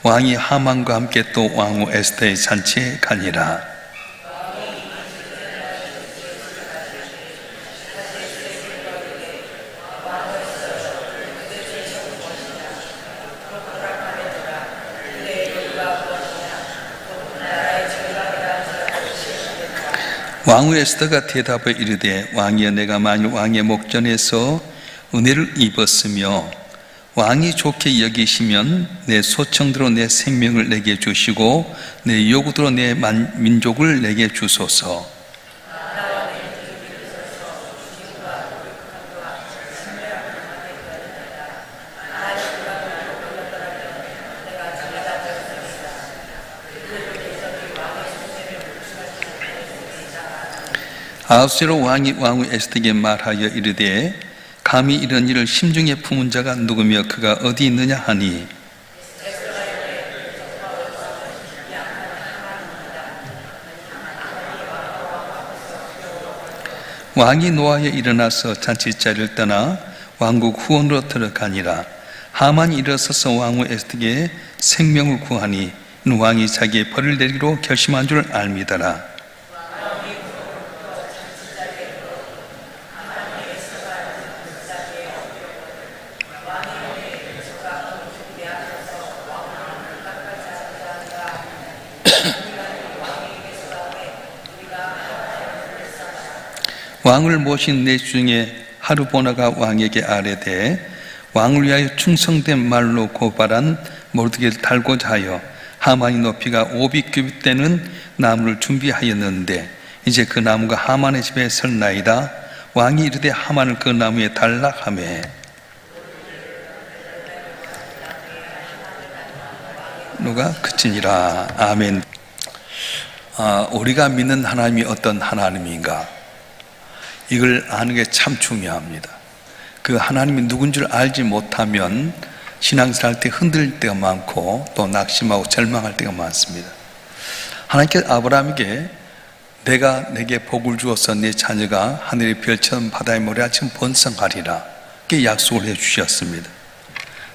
왕이 하만과 함께 또 왕후 에스더의 잔치에 가니라. 왕후 에스더가 대답을 이르되, 왕이여, 내가 만일 왕의 목전에서 은혜를 입었으며 왕이 좋게 여기시면 내 소청대로 내 생명을 내게 주시고 내 요구대로 내 민족을 내게 주소서. 아하수에로 왕이 왕후 에스더에게 말하여 이르되, 감히 이런 일을 심중에 품은 자가 누구며 그가 어디 있느냐 하니, 왕이 노하여 일어나서 잔치자리를 떠나 왕국 후원으로 들어가니라. 하만이 일어서서 왕후 에스더에게 생명을 구하니 왕이 자기의 벌을 내리기로 결심한 줄 알미더라. 왕을 모신 내 중에 하르보나가 왕에게 아뢰되, 왕을 위하여 충성된 말로 고발한 모르드게를 달고자 하여 하만이 높이가 500규빗 되는 나무를 준비하였는데 이제 그 나무가 하만의 집에 설나이다. 왕이 이르되 하만을 그 나무에 달라 하매, 누가 그치니라. 아멘. 우리가 믿는 하나님이 어떤 하나님인가, 이걸 아는 게 참 중요합니다. 그 하나님이 누군 줄 알지 못하면 신앙생활 때 흔들릴 때가 많고 또 낙심하고 절망할 때가 많습니다. 하나님께서 아브라함에게 내가 내게 복을 주어서 내 자녀가 하늘의 별처럼 바다의 모래같이 번성하리라, 이렇게 약속을 해 주셨습니다.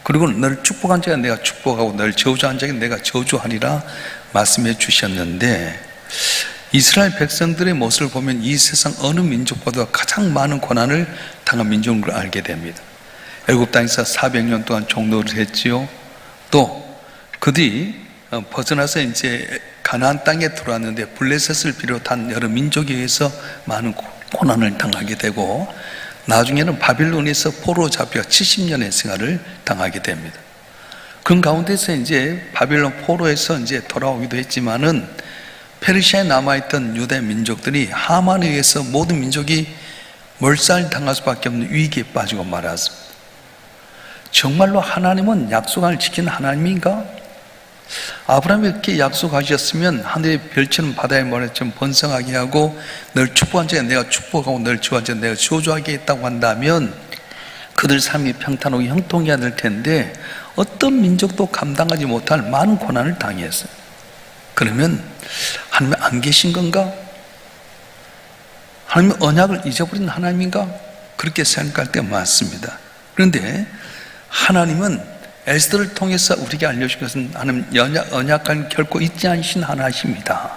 그리고 너를 축복한 자가 내가 축복하고 너를 저주한 자가 내가 저주하리라 말씀해 주셨는데, 이스라엘 백성들의 모습을 보면 이 세상 어느 민족보다 가장 많은 고난을 당한 민족인 걸 알게 됩니다. 애굽 땅에서 400년 동안 종노를 했지요. 또 그들이 벗어나서 이제 가나안 땅에 들어왔는데 블레셋을 비롯한 여러 민족에 의해서 많은 고난을 당하게 되고, 나중에는 바빌론에서 포로로 잡혀 70년의 생활을 당하게 됩니다. 그 가운데서 이제 바빌론 포로에서 이제 돌아오기도 했지만은 페르시아에 남아있던 유대 민족들이 하만에 의해서 모든 민족이 몰살당할 수밖에 없는 위기에 빠지고 말았습니다. 정말로 하나님은 약속을 지키는 하나님인가? 아브라함이 이렇게 약속하셨으면 하늘의 별처럼 바다의 모래처럼 번성하게 하고 널 축복한 자에 내가 축복하고 널 저주한 자에 내가 저주하게 했다고 한다면 그들 삶이 평탄하고 형통해야 될 텐데 어떤 민족도 감당하지 못할 많은 고난을 당했어요. 그러면 하나님이 안 계신 건가? 하나님의 언약을 잊어버린 하나님인가? 그렇게 생각할 때가 많습니다. 그런데 하나님은 에스더를 통해서 우리에게 알려준 것은 하나님 언약을 결코 잊지 않으신 하나님이십니다.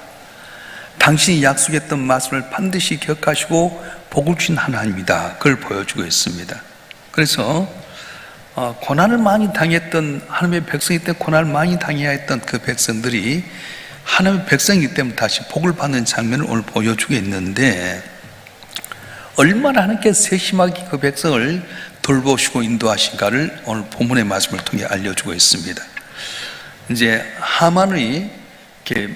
당신이 약속했던 말씀을 반드시 기억하시고 복을 주신 하나님이다, 그걸 보여주고 있습니다. 그래서 고난을 많이 당했던 하나님의 백성이 때 고난을 많이 당해야 했던 그 백성들이 하나님의 백성이기 때문에 다시 복을 받는 장면을 오늘 보여주겠는데, 얼마나 하나님께서 세심하게 그 백성을 돌보시고 인도하신가를 오늘 본문의 말씀을 통해 알려주고 있습니다. 이제 하만이 이렇게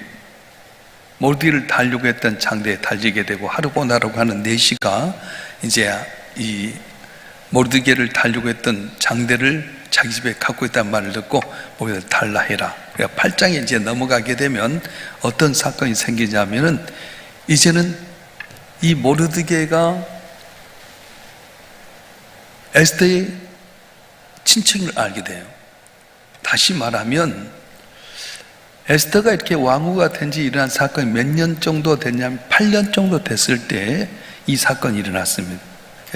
모르드게를 달려고 했던 장대에 달리게 되고, 하르보나라고 하는 내시가 이제 이 모르드게를 달려고 했던 장대를 자기 집에 갖고 있다는 말을 듣고 모르드게를 달라 해라. 그러니까 8장에 이제 넘어가게 되면 어떤 사건이 생기냐면은, 이제는 이 모르드게가 에스더의 친척을 알게 돼요. 다시 말하면 에스더가 이렇게 왕후가 된 지 일어난 사건이 몇 년 정도 됐냐면 8년 정도 됐을 때 이 사건이 일어났습니다.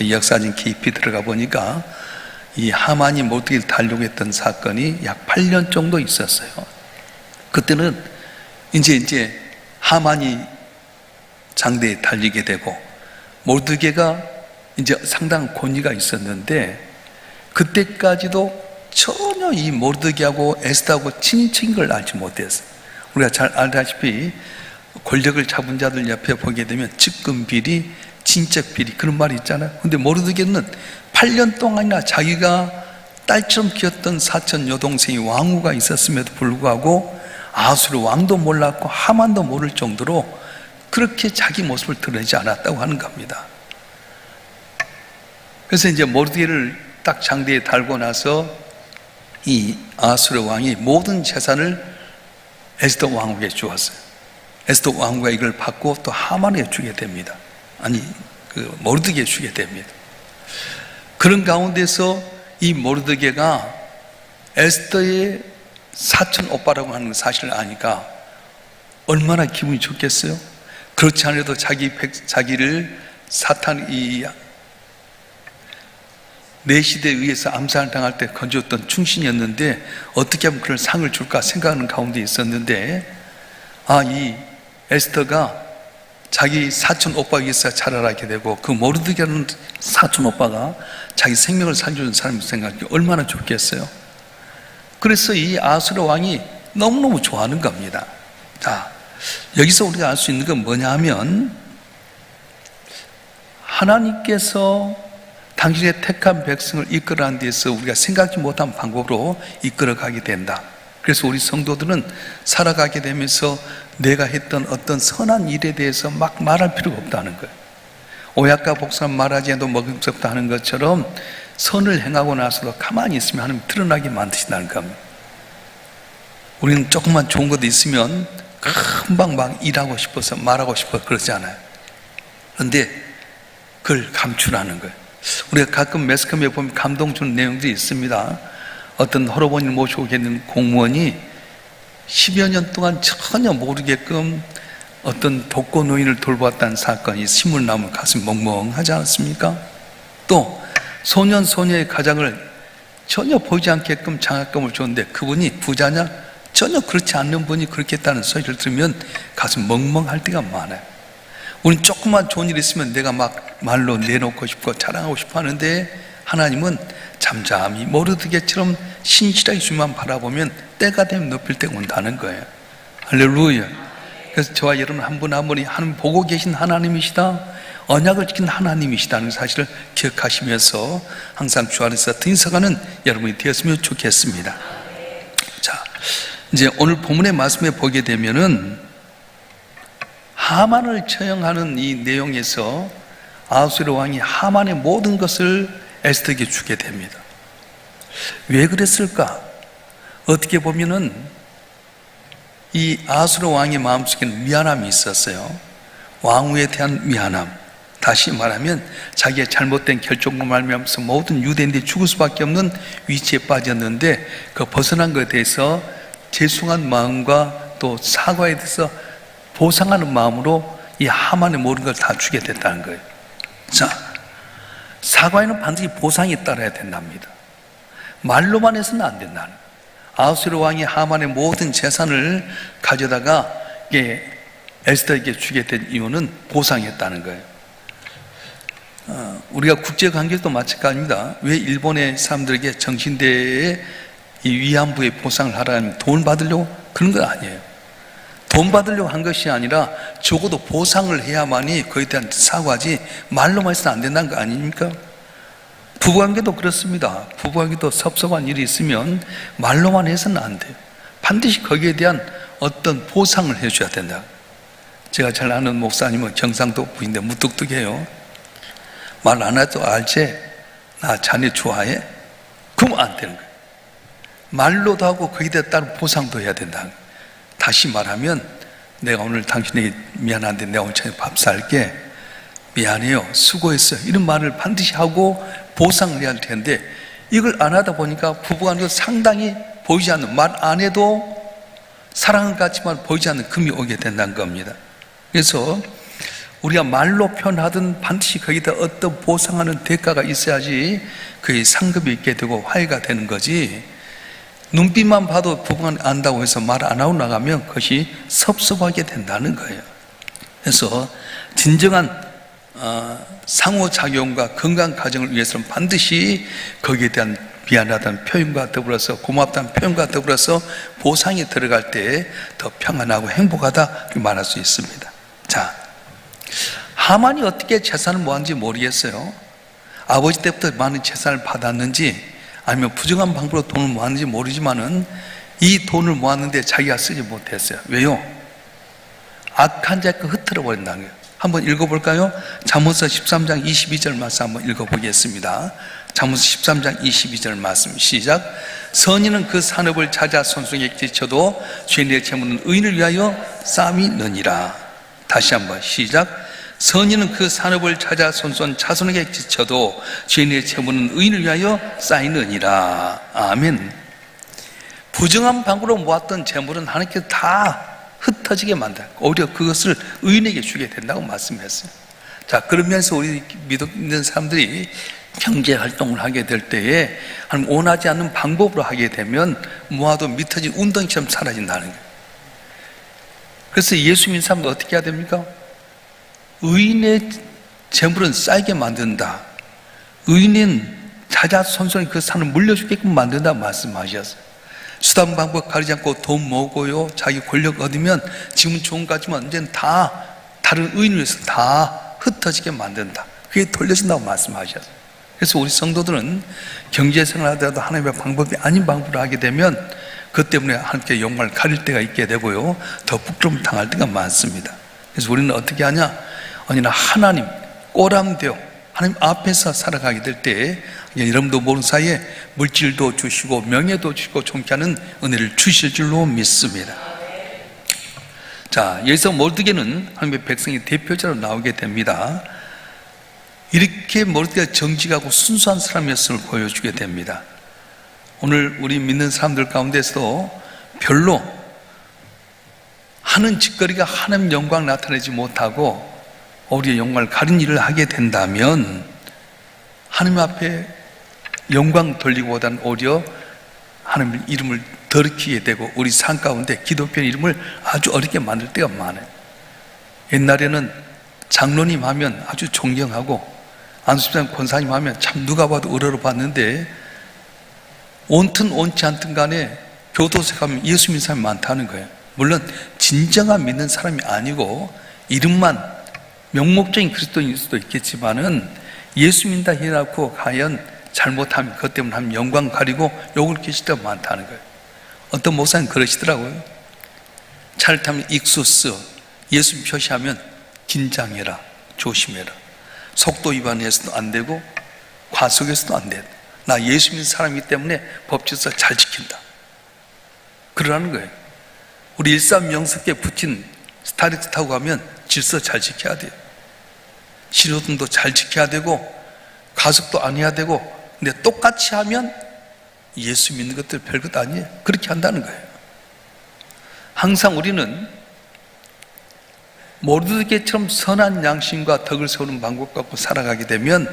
역사진 깊이 들어가 보니까 이 하만이 모르드게를 달려고 했던 사건이 약 8년 정도 있었어요. 그때는 이제 하만이 장대에 달리게 되고 모르드게가 이제 상당한 권위가 있었는데, 그때까지도 전혀 이 모르드게하고 에스더하고 친인척인 걸 알지 못했어요. 우리가 잘 알다시피 권력을 잡은 자들 옆에 보게 되면 측근 비리, 친척 비리, 그런 말이 있잖아요. 근데 모르드게는 8년 동안이나 자기가 딸처럼 키웠던 사촌 여동생이 왕후가 있었음에도 불구하고 아수르 왕도 몰랐고 하만도 모를 정도로 그렇게 자기 모습을 드러내지 않았다고 하는 겁니다. 그래서 이제 모르드게를 딱 장대에 달고 나서 이 아수르 왕이 모든 재산을 에스더 왕후에게 주었어요. 에스더 왕후가 이걸 받고 또 하만에게 주게 됩니다. 모르드게에 주게 됩니다. 그런 가운데서 이 모르드게가 에스더의 사촌 오빠라고 하는 사실을 아니까 얼마나 기분이 좋겠어요? 그렇지 않아도 자기를 사탄 내 시대에 의해서 암살을 당할 때 건졌던 충신이었는데 어떻게 하면 그런 상을 줄까 생각하는 가운데 있었는데, 이 에스더가 자기 사촌 오빠에 의해서 자라나게 되고 그 모르드게라는 사촌 오빠가 자기 생명을 살려주는 사람을 생각하기 얼마나 좋겠어요. 그래서 이 아수르 왕이 너무너무 좋아하는 겁니다. 자, 여기서 우리가 알 수 있는 건 뭐냐 하면, 하나님께서 당신의 택한 백성을 이끌어가는 데서 우리가 생각지 못한 방법으로 이끌어가게 된다. 그래서 우리 성도들은 살아가게 되면서 내가 했던 어떤 선한 일에 대해서 막 말할 필요가 없다는 거예요. 오약과 복숭아 말하지 않아도 먹음직스럽다 하는 것처럼 선을 행하고 나서도 가만히 있으면 하나님 드러나게 만드신다는 겁니다. 우리는 조금만 좋은 것도 있으면 금방 막 일하고 싶어서 말하고 싶어서 그러지 않아요. 그런데 그걸 감추라는 거예요. 우리가 가끔 매스컴에 보면 감동 주는 내용들이 있습니다. 어떤 호러본을 모시고 계는 공무원이 10여 년 동안 전혀 모르게끔 어떤 독거 노인을 돌보았다는 사건이 신문 나오면 가슴이 멍멍하지 않았습니까? 또 소년 소녀의 가장을 전혀 보이지 않게끔 장학금을 줬는데 그분이 부자냐? 전혀 그렇지 않는 분이 그렇게 했다는 소리를 들으면 가슴 멍멍할 때가 많아요. 우린 조금만 좋은 일 있으면 내가 막 말로 내놓고 싶고 자랑하고 싶어 하는데, 하나님은 잠잠히 모르드게처럼 신실하게 주만 바라보면 때가 되면 높일 때가 온다는 거예요. 할렐루야. 그래서 저와 여러분 한 분 한 분이 하나님 보고 계신 하나님이시다, 언약을 지킨 하나님이시다는 사실을 기억하시면서 항상 주 안에서 든서가는 여러분이 되었으면 좋겠습니다. 자, 이제 오늘 본문의 말씀에 보게 되면은 하만을 처형하는 이 내용에서 아수르 왕이 하만의 모든 것을 에스더에게 주게 됩니다. 왜 그랬을까? 어떻게 보면은 이 아수르 왕의 마음속에는 미안함이 있었어요. 왕후에 대한 미안함. 다시 말하면 자기의 잘못된 결정으로 말미암아서 모든 유대인들이 죽을 수밖에 없는 위치에 빠졌는데 그 벗어난 것에 대해서 죄송한 마음과 또 사과에 대해서 보상하는 마음으로 이 하만의 모든 걸 다 주게 됐다는 거예요. 자, 사과에는 반드시 보상이 따라야 된답니다. 말로만 해서는 안 된다는 거예요. 아수르 왕이 하만의 모든 재산을 가져다가 에스더에게 주게 된 이유는 보상이었다는 거예요. 우리가 국제관계도 마찬가지입니다. 왜 일본의 사람들에게 정신대의 이 위안부의 보상을 하라면 돈 받으려고 그런 건 아니에요. 돈 받으려고 한 것이 아니라 적어도 보상을 해야만이 그에 대한 사과지 말로만 해서는 안 된다는 거 아닙니까? 부부관계도 그렇습니다. 부부관계도 섭섭한 일이 있으면 말로만 해서는 안 돼요. 반드시 거기에 대한 어떤 보상을 해줘야 된다. 제가 잘 아는 목사님은 경상도 부인데 무뚝뚝해요. 말 안 해도 알지? 나 자네 좋아해? 그러면 안 되는 거예요. 말로도 하고 거기에 따른 보상도 해야 된다. 다시 말하면 내가 오늘 당신에게 미안한데 내가 오늘 저녁 밥 살게, 미안해요, 수고했어요, 이런 말을 반드시 하고 보상을 해야 할 텐데 이걸 안 하다 보니까 부부간에도 상당히 보이지 않는, 말 안 해도 사랑은 같지만 보이지 않는 금이 오게 된다는 겁니다. 그래서 우리가 말로 표현하든 반드시 거기다 어떤 보상하는 대가가 있어야지 그의 상급이 있게 되고 화해가 되는 거지, 눈빛만 봐도 부부간 안다고 해서 말 안 하고 나가면 그것이 섭섭하게 된다는 거예요. 그래서 진정한 상호작용과 건강한 가정을 위해서는 반드시 거기에 대한 미안하다는 표현과 더불어서 고맙다는 표현과 더불어서 보상이 들어갈 때 더 평안하고 행복하다 말할 수 있습니다. 자, 하만이 어떻게 재산을 모았는지 모르겠어요. 아버지 때부터 많은 재산을 받았는지 아니면 부정한 방법으로 돈을 모았는지 모르지만은 이 돈을 모았는데 자기가 쓰지 못했어요. 왜요? 악한 자가 흩어져 버린다는 거예요. 한번 읽어볼까요? 잠언서 13장 22절 말씀 한번 읽어보겠습니다. 잠언서 13장 22절 말씀 시작. 선인은 그 산업을 찾아 손속에 지쳐도 죄인의 재물은 의인을 위하여 쌓이느니라. 다시 한번 시작. 선인은 그 산업을 찾아 손손 자손에게 지쳐도 죄인의 재물은 의인을 위하여 쌓이느니라. 아멘. 부정한 방법으로 모았던 재물은 하나님께서 다 흩어지게 만든다. 오히려 그것을 의인에게 주게 된다고 말씀했어요. 자, 그러면서 우리 믿는 사람들이 경제 활동을 하게 될 때에 하나님 원하지 않는 방법으로 하게 되면 모아도 미터진 운동처럼 사라진다는 거예요. 그래서 예수 믿는 사람도 어떻게 해야 됩니까? 의인의 재물은 쌓이게 만든다. 의인은 자자손손히 그 산을 물려주게끔 만든다 말씀하셨어요. 수단 방법 가리지 않고 돈 모으고요, 자기 권력 얻으면 지금 좋은 거 같지만 이제는 다 다른 의인을 위해서 다 흩어지게 만든다. 그게 돌려진다고 말씀하셨어요. 그래서 우리 성도들은 경제생활을 하더라도 하나님의 방법이 아닌 방법으로 하게 되면 그 때문에 하나님께 영광을 가릴 때가 있게 되고요, 더 부끄러움 당할 때가 많습니다. 그래서 우리는 어떻게 하냐? 언제나 하나님 꼬람되어 하나님 앞에서 살아가게 될 때 여러분도 모르는 사이에 물질도 주시고 명예도 주시고 존귀하는 은혜를 주실 줄로 믿습니다. 자, 여기서 모르드게는 하나님의 백성의 대표자로 나오게 됩니다. 이렇게 모르드게가 정직하고 순수한 사람이었음을 보여주게 됩니다. 오늘 우리 믿는 사람들 가운데서도 별로 하는 짓거리가 하나님 영광을 나타내지 못하고 우리의 영광을 가린 일을 하게 된다면 하나님 앞에 영광 돌리기보다는 오히려 하나님 이름을 더럽히게 되고 우리 삶 가운데 기독교 이름을 아주 어렵게 만들 때가 많아요. 옛날에는 장로님 하면 아주 존경하고 안수집사님 권사님 하면 참 누가 봐도 의로로 봤는데 옳든 옳지 않든 간에 교도소에 가면 예수 믿는 사람이 많다는 거예요. 물론 진정한 믿는 사람이 아니고 이름만 명목적인 그리스도인일 수도 있겠지만은 예수 믿는다 해놓고 과연 잘못하면 그것 때문에 하면 영광 가리고 욕을 끼칠 때가 많다는 거예요. 어떤 목사님 그러시더라고요. 차를 타면 익수스, 예수 표시하면 긴장해라, 조심해라. 속도 위반해서도 안 되고 과속해서도 안 돼. 나 예수 믿는 사람이기 때문에 법질서 잘 지킨다. 그러라는 거예요. 우리 일삼명석에 붙인 스타렉스 타고 가면 질서 잘 지켜야 돼요. 신호등도 잘 지켜야 되고 과속도 안 해야 되고, 근데 똑같이 하면 예수 믿는 것들 별것 아니에요. 그렇게 한다는 거예요. 항상 우리는 모르드게처럼 선한 양심과 덕을 세우는 방법 갖고 살아가게 되면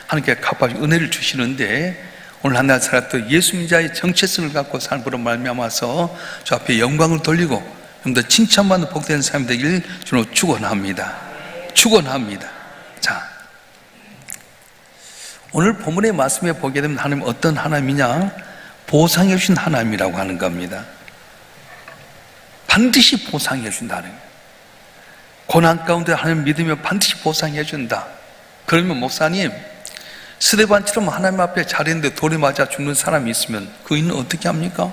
하나님께 값없이 은혜를 주시는데, 오늘 한날 살았던 예수 믿는 자의 정체성을 갖고 삶으로 말미암아서 저 앞에 영광을 돌리고 좀 더 칭찬받는 복된 삶이 되길 주로 축원합니다. 축원합니다. 자, 오늘 본문의 말씀에 보게 되면 하나님 어떤 하나님이냐? 보상해 주신 하나님이라고 하는 겁니다. 반드시 보상해 준다는 거예요. 고난 가운데 하나님 믿으면 반드시 보상해 준다. 그러면 목사님, 스데반처럼 하나님 앞에 잘했는데 돌에 맞아 죽는 사람이 있으면 그 의인은 어떻게 합니까?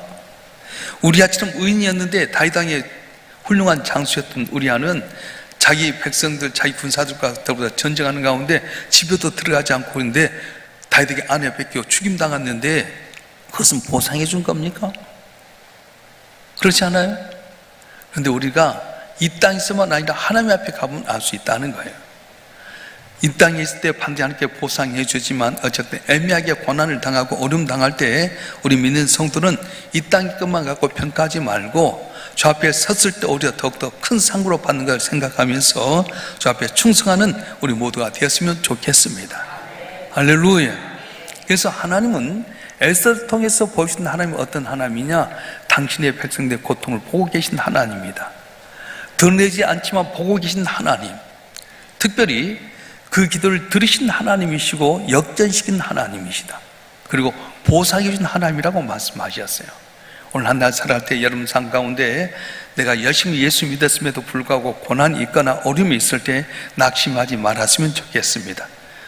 우리아처럼 의인이었는데 다윗왕의 훌륭한 장수였던 우리아는 자기 백성들, 자기 군사들과 더불어 전쟁하는 가운데 집에도 들어가지 않고 있는데 다윗에게 아내 뺏겨 죽임당했는데 그것은 보상해 준 겁니까? 그렇지 않아요? 그런데 우리가 이 땅에서만 아니라 하나님 앞에 가면 알 수 있다는 거예요. 이 땅에 있을 때 반드시 하나님께 보상해 주지만 어쨌든 애매하게 고난을 당하고 어려움 당할 때 우리 믿는 성도는 이 땅의 것만 갖고 평가하지 말고 주 앞에 섰을 때 오히려 더욱더 큰 상으로 받는 걸 생각하면서 주 앞에 충성하는 우리 모두가 되었으면 좋겠습니다. 할렐루야. 그래서 하나님은 에스더를 통해서 보여주신 하나님은 어떤 하나님이냐? 당신의 백성들의 고통을 보고 계신 하나님입니다. 드러내지 않지만 보고 계신 하나님, 특별히 그 기도를 들으신 하나님이시고 역전시킨 하나님이시다. 그리고 보살해 주신 하나님이라고 말씀하셨어요. 오늘 한 달 살아갈 때 여러분 삶 가운데 내가 열심히 예수 믿었음에도 불구하고 고난이 있거나 어려움이 있을 때 낙심하지 말았으면 좋겠습니다.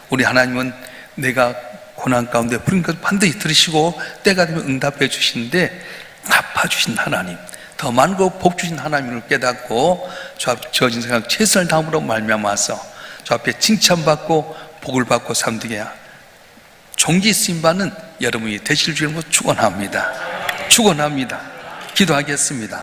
우리 하나님은 내가 고난 가운데 부른 것 반드시 들으시고 때가 되면 응답해 주시는데 갚아주신 하나님, 더 많은 거 복 주신 하나님을 깨닫고 주 앞에 주어진 생각 최선을 다함으로 말미암아서 주 앞에 칭찬받고 복을 받고 삶되게 종기 쓰임받는 여러분이 되실 줄로 축원합니다. 축원합니다. 기도하겠습니다.